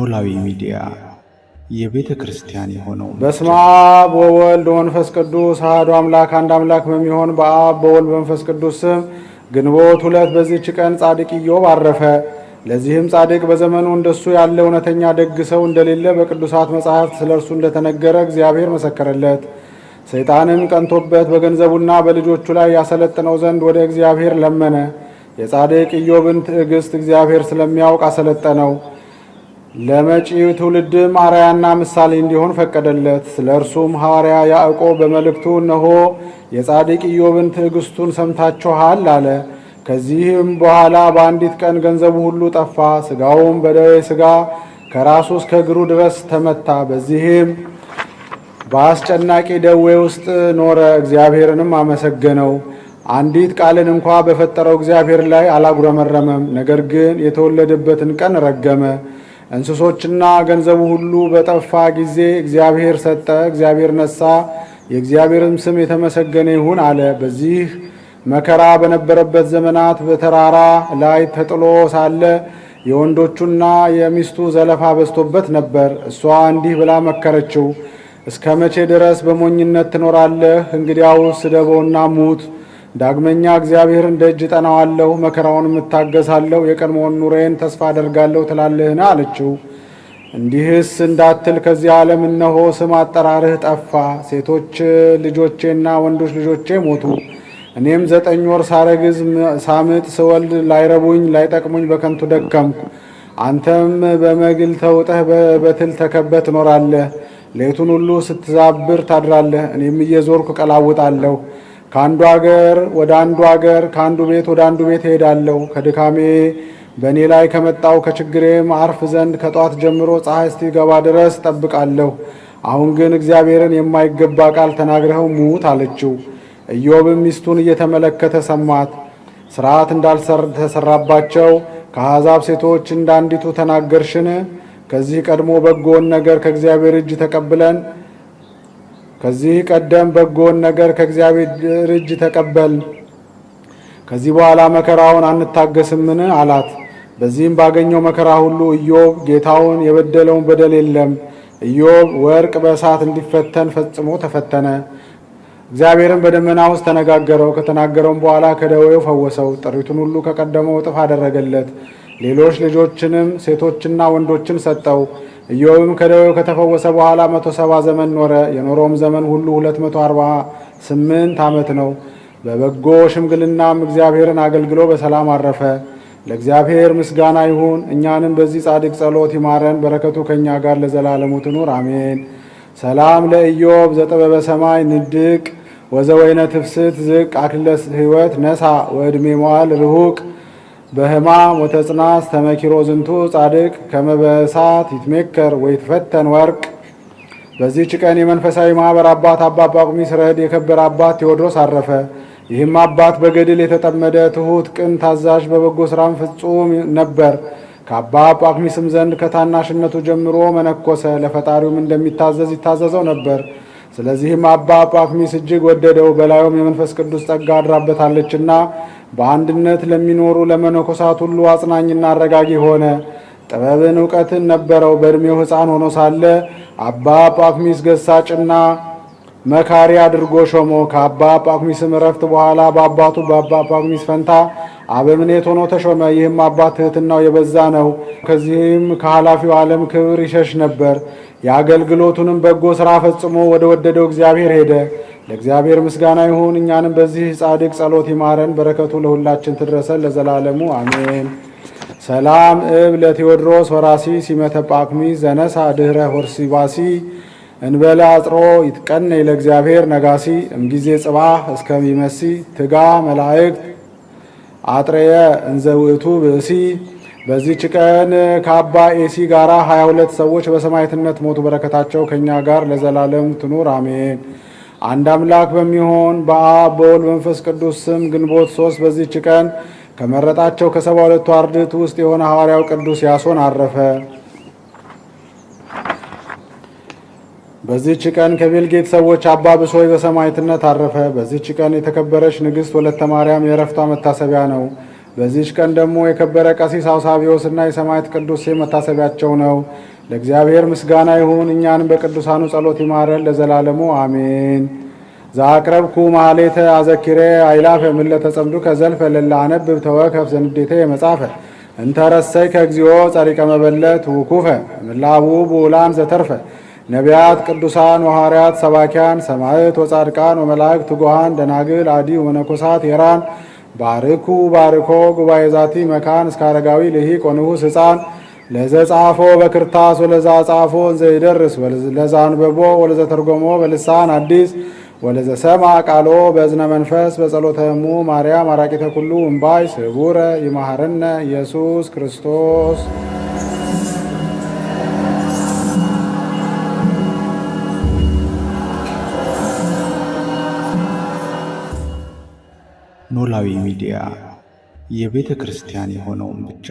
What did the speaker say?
ኖላዊ ሚዲያ የቤተ ክርስቲያን የሆነው በስመ አብ ወወልድ ወመንፈስ ቅዱስ አሐዱ አምላክ አንድ አምላክ በሚሆን በአብ በወልድ በመንፈስ ቅዱስ ስም ግንቦት 2 በዚህች ቀን ጻድቅ ኢዮብ አረፈ። ለዚህም ጻድቅ በዘመኑ እንደሱ ያለ እውነተኛ ደግ ሰው እንደሌለ በቅዱሳት መጻሕፍት ስለ እርሱ እንደተነገረ እግዚአብሔር መሰከረለት። ሰይጣንም ቀንቶበት በገንዘቡና በልጆቹ ላይ ያሰለጥነው ዘንድ ወደ እግዚአብሔር ለመነ። የጻድቅ ኢዮብን ትዕግስት እግዚአብሔር ስለሚያውቅ አሰለጠነው። ለመጪው ትውልድም አርአያና ምሳሌ እንዲሆን ፈቀደለት። ስለ እርሱም ሐዋርያ ያዕቆብ በመልእክቱ እነሆ የጻድቅ ኢዮብን ትዕግስቱን ሰምታችኋል አለ። ከዚህም በኋላ በአንዲት ቀን ገንዘቡ ሁሉ ጠፋ፣ ሥጋውም በደዌ ሥጋ ከራሱ እስከ እግሩ ድረስ ተመታ። በዚህም በአስጨናቂ ደዌ ውስጥ ኖረ። እግዚአብሔርንም አመሰገነው። አንዲት ቃልን እንኳ በፈጠረው እግዚአብሔር ላይ አላጉረመረመም። ነገር ግን የተወለደበትን ቀን ረገመ። እንስሶችና ገንዘቡ ሁሉ በጠፋ ጊዜ እግዚአብሔር ሰጠ፣ እግዚአብሔር ነሳ፣ የእግዚአብሔርም ስም የተመሰገነ ይሁን አለ። በዚህ መከራ በነበረበት ዘመናት በተራራ ላይ ተጥሎ ሳለ የወንዶቹና የሚስቱ ዘለፋ በዝቶበት ነበር። እሷ እንዲህ ብላ መከረችው፣ እስከ መቼ ድረስ በሞኝነት ትኖራለህ? እንግዲያውስ ስደበውና ሙት። ዳግመኛ እግዚአብሔርን ደጅ ጠናዋለሁ፣ መከራውን እታገሳለሁ፣ የቀድሞውን ኑሬን ተስፋ አደርጋለሁ ትላለህን? አለችው። እንዲህስ እንዳትል ከዚህ ዓለም እነሆ ስም አጠራርህ ጠፋ። ሴቶች ልጆቼና ወንዶች ልጆቼ ሞቱ። እኔም 9 ወር ሳረግዝ ሳምጥ ስወልድ ላይረቡኝ ላይጠቅሙኝ በከንቱ ደከምኩ። አንተም በመግል ተውጠህ በትል ተከበህ ትኖራለህ። ሌቱን ሁሉ ስትዛብር ታድራለህ። እኔም እየዞርኩ ቀላውጣለሁ። ከአንዱ አገር ወደ አንዱ አገር ከአንዱ ቤት ወደ አንዱ ቤት እሄዳለሁ። ከድካሜ በእኔ ላይ ከመጣው ከችግሬም አርፍ ዘንድ ከጧት ጀምሮ ፀሐይ እስኪገባ ድረስ ጠብቃለሁ። አሁን ግን እግዚአብሔርን የማይገባ ቃል ተናግረኸው ሙት አለችው። ኢዮብም ሚስቱን እየተመለከተ ሰማት። ሥርዓት እንዳልተሰራባቸው ከአሕዛብ ሴቶች እንዳንዲቱ ተናገርሽን? ከዚህ ቀድሞ በጎን ነገር ከእግዚአብሔር እጅ ተቀብለን ከዚህ ቀደም በጎን ነገር ከእግዚአብሔር እጅ ተቀበል፣ ከዚህ በኋላ መከራውን አንታገስምን? አላት። በዚህም ባገኘው መከራ ሁሉ ኢዮብ ጌታውን የበደለውን በደል የለም። ኢዮብ ወርቅ በእሳት እንዲፈተን ፈጽሞ ተፈተነ። እግዚአብሔርም በደመና ውስጥ ተነጋገረው። ከተናገረውም በኋላ ከደዌው ፈወሰው። ጥሪቱን ሁሉ ከቀደመው እጥፍ አደረገለት። ሌሎች ልጆችንም ሴቶችና ወንዶችን ሰጠው። ኢዮብም ከደዌው ከተፈወሰ በኋላ 170 ዘመን ኖረ። የኖረውም ዘመን ሁሉ 248 ዓመት ነው። በበጎ ሽምግልናም እግዚአብሔርን አገልግሎ በሰላም አረፈ። ለእግዚአብሔር ምስጋና ይሁን። እኛንም በዚህ ጻድቅ ጸሎት ይማረን፣ በረከቱ ከእኛ ጋር ለዘላለሙ ትኑር አሜን። ሰላም ለኢዮብ ዘጠበበ ሰማይ ንድቅ ወዘወይነ ትፍስት ዝቅ አክለ ሕይወት ነሳ ወዕድሜ መዋዕል ርሁቅ በህማም ወተጽናስ ተመኪሮ ዝንቱ ጻድቅ ከመበሳት ይትሜከር ወይትፈተን ወርቅ። በዚህች ቀን የመንፈሳዊ ማኅበር አባት አባ ጳቁሚስ ረድ የከበረ አባት ቴዎድሮስ አረፈ። ይህም አባት በገድል የተጠመደ ትሑት፣ ቅን፣ ታዛዥ፣ በበጎ ሥራም ፍጹም ነበር። ከአባ ጳኩሚስም ዘንድ ከታናሽነቱ ጀምሮ መነኮሰ። ለፈጣሪውም እንደሚታዘዝ ይታዘዘው ነበር። ስለዚህም አባ ጳኩሚስ እጅግ ወደደው። በላዩም የመንፈስ ቅዱስ ጸጋ አድራበታለችና በአንድነት ለሚኖሩ ለመነኮሳት ሁሉ አጽናኝና አረጋጊ ሆነ። ጥበብን እውቀትን ነበረው። በዕድሜው ሕፃን ሆኖ ሳለ አባ ጳኩሚስ ገሳጭና መካሪ አድርጎ ሾሞ። ከአባ ጳኩሚስም እረፍት በኋላ በአባቱ በአባ ጳኩሚስ ፈንታ አበምኔት ሆኖ ተሾመ። ይህም አባት ትሕትናው የበዛ ነው። ከዚህም ከኃላፊው ዓለም ክብር ይሸሽ ነበር። የአገልግሎቱንም በጎ ሥራ ፈጽሞ ወደ ወደደው እግዚአብሔር ሄደ። ለእግዚአብሔር ምስጋና ይሁን። እኛንም በዚህ ጻድቅ ጸሎት ይማረን፣ በረከቱ ለሁላችን ትድረሰን ለዘላለሙ አሜን። ሰላም እብ ለቴዎድሮስ ወራሲ ሲመተ ጳኩሚስ ዘነሳ ድኅረ ሆርሲባሲ እንበለ አጥሮ ይትቀነይ ለእግዚአብሔር ነጋሲ እምጊዜ ጽባህ እስከሚመሲ ትጋ መላእክት አጥረየ እንዘ ውእቱ ብእሲ። በዚህች ቀን ከአባ ኤሲ ጋር 22 ሰዎች በሰማዕትነት ሞቱ። በረከታቸው ከእኛ ጋር ለዘላለም ትኑር አሜን። አንድ አምላክ በሚሆን በአብ በወልድ በመንፈስ ቅዱስ ስም ግንቦት 3 በዚህች ቀን ከመረጣቸው ከ72 አርድእት ውስጥ የሆነ ሐዋርያው ቅዱስ ያሶን አረፈ። በዚህች ቀን ከቤልጌት ሰዎች አባ ብሶይ በሰማዕትነት አረፈ። በዚህች ቀን የተከበረች ንግሥት ወለተ ማርያም የዕረፍቷ መታሰቢያ ነው። በዚህች ቀን ደግሞ የከበረ ቀሲስ አውሳቢዎስና የሰማዕት ቅዱስ መታሰቢያቸው ነው። ለእግዚአብሔር ምስጋና ይሁን። እኛንም በቅዱሳኑ ጸሎት ይማረን ለዘላለሙ አሜን። ዘአቅረብኩ ማህሌተ አዘኪሬ አይላፈ ምለተ ጸምዱከ ዘልፈ ለላ አነብብ ተወከፍ ዘንዴተ የመጻፈ እንተረሰይ ከእግዚኦ ጸሪቀ መበለት ውኩፈ ምላቡ ብኡላን ዘተርፈ ነቢያት ቅዱሳን ወሐዋርያት ሰባኪያን ሰማዕት ወጻድቃን ወመላእክት ትጉሃን ደናግል አዲ ወመነኮሳት ሄራን ባርኩ ባርኮ ጉባኤ ዛቲ መካን እስከ አረጋዊ ልሂቅ ወንዑስ ሕፃን ለዘ ጻፎ በክርታስ ወለዛ ጻፎ ዘይደርስ ወለዛ አንበቦ ወለዘ ተርጎሞ በልሳን አዲስ ወለዘ ሰማ ቃሎ በእዝነ መንፈስ በጸሎተ እሙ ማርያም አራቂተ ኩሉ እምባይ ስቡረ ይማሃረነ ኢየሱስ ክርስቶስ። ኖላዊ ሚዲያ የቤተ ክርስቲያን የሆነውን ብቻ